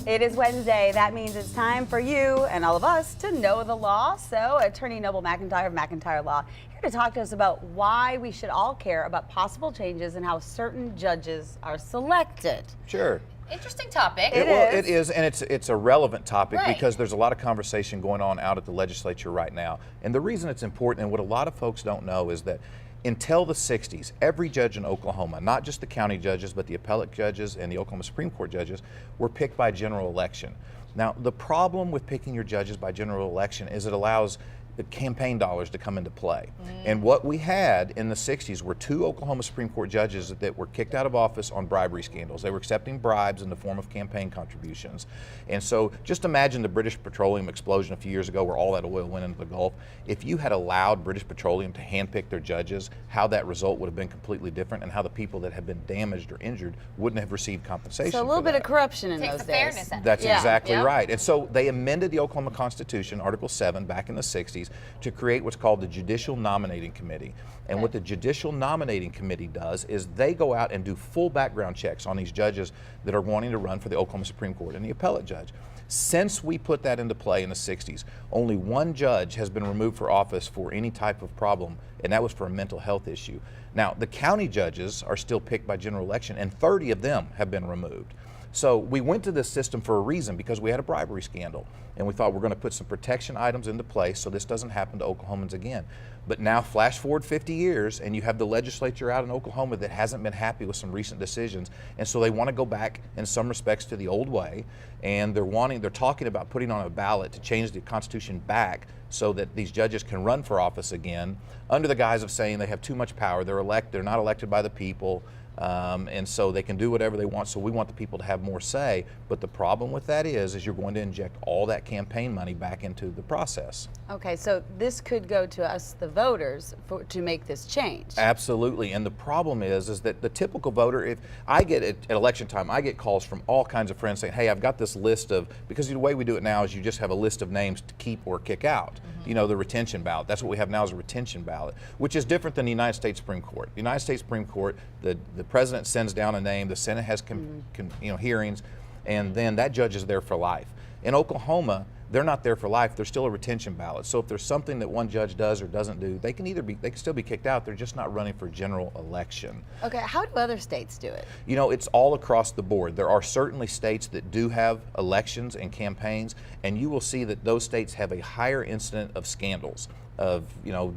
It is Wednesday. That means it's time for you and all of us to know the law. So, Attorney Noble McIntyre of McIntyre Law here to talk to us about why we should all care about possible changes and how certain judges are selected. Sure. Interesting topic. It is, and it's a relevant topic Right. because there's a lot of conversation going on out at the legislature right now. And the reason it's important, and what a lot of folks don't know, is that until the 60s, every judge in Oklahoma, not just the county judges, but the appellate judges and the Oklahoma Supreme Court judges, were picked by general election. Now, the problem with picking your judges by general election is it allows the campaign dollars to come into play. And what we had in the 60s were two Oklahoma Supreme Court judges that were kicked out of office on bribery scandals. They were accepting bribes in the form of campaign contributions. And so just imagine the British Petroleum explosion a few years ago where all that oil went into the Gulf. If you had allowed British Petroleum to handpick their judges, how that result would have been completely different and how the people that had been damaged or injured wouldn't have received compensation. So a little bit of corruption in Takes those the days. fairness out. That's Yeah. exactly Yeah. right. And so they amended the Oklahoma Constitution, Article 7, back in the 60s, to create what's called the Judicial Nominating Committee. And what the Judicial Nominating Committee does is they go out and do full background checks on these judges that are wanting to run for the Oklahoma Supreme Court and the appellate judge. Since we put that into play in the 60s, only one judge has been removed for office for any type of problem, and that was for a mental health issue. Now, the county judges are still picked by general election, and 30 of them have been removed. So we went to this system for a reason, because we had a bribery scandal, and we thought we're going to put some protection items into place so this doesn't happen to Oklahomans again. But now flash forward 50 years and you have the legislature out in Oklahoma that hasn't been happy with some recent decisions, and so they want to go back in some respects to the old way, and they're talking about putting on a ballot to change the Constitution back so that these judges can run for office again under the guise of saying they have too much power, they're not elected by the people. And so they can do whatever they want, so we want the people to have more say. But the problem with that is you're going to inject all that campaign money back into the process. Okay, so this could go to us, the voters, to make this change. Absolutely, and the problem is that the typical voter, if I get at election time, I get calls from all kinds of friends saying, hey, I've got this list of, because the way we do it now is you just have a list of names to keep or kick out. You know, the retention ballot. That's what we have now, is a retention ballot, which is different than the United States Supreme Court. The United States Supreme Court, the president sends down a name, the Senate has hearings, and then that judge is there for life. In Oklahoma, they're not there for life. They're still a retention ballot. So if there's something that one judge does or doesn't do, they can still be kicked out. They're just not running for general election. Okay, how do other states do it? You know, it's all across the board. There are certainly states that do have elections and campaigns, and you will see that those states have a higher incident of scandals, of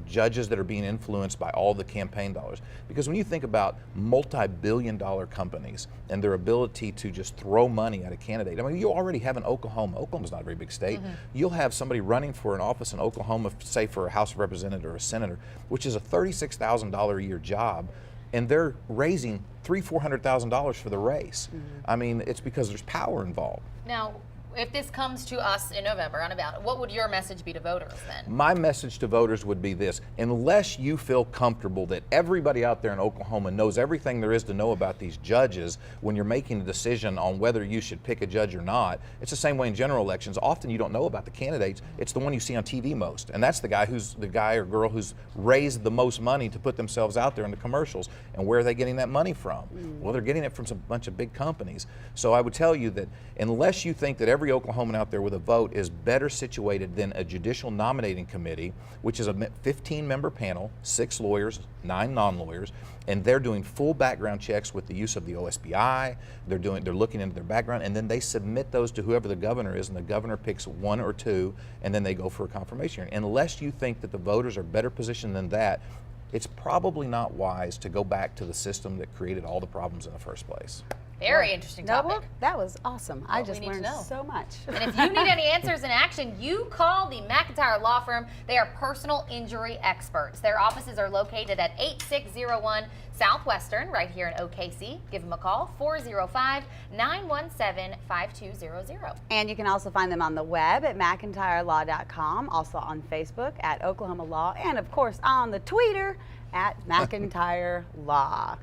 judges that are being influenced by all the campaign dollars. Because when you think about multi-billion-dollar companies and their ability to just throw money at a candidate, I mean, you already have in Oklahoma. Oklahoma's not a very big state. You'll have somebody running for an office in Oklahoma, say for a House of Representative or a senator, which is a $36,000 a year job, and they're raising $300,000-$400,000 for the race. I mean, it's because there's power involved. Now, if this comes to us in November on a ballot, what would your message be to voters then? My message to voters would be this: unless you feel comfortable that everybody out there in Oklahoma knows everything there is to know about these judges when you're making a decision on whether you should pick a judge or not. It's the same way in general elections. Often you don't know about the candidates. It's the one you see on TV most, and that's the guy or girl who's raised the most money to put themselves out there in the commercials. And where are they getting that money from? Well, they're getting it from a bunch of big companies. So I would tell you that unless you think that every Oklahoman out there with a vote is better situated than a judicial nominating committee, which is a 15-member panel, 6 lawyers, 9 non-lawyers, and they're doing full background checks with the use of the OSBI. They're looking into their background, and then they submit those to whoever the governor is, and the governor picks 1 or 2, and then they go for a confirmation hearing. Unless you think that the voters are better positioned than that, it's probably not wise to go back to the system that created all the problems in the first place. Very interesting topic. Noble, that was awesome. I What just we need to learned know. so much. And if you need any answers in action, you call the McIntyre Law Firm. They are personal injury experts. Their offices are located at 8601 Southwestern, right here in OKC. Give them a call, 405-917-5200. And you can also find them on the web at McIntyreLaw.com, also on Facebook at Oklahoma Law, and of course on the Twitter at McIntyre Law.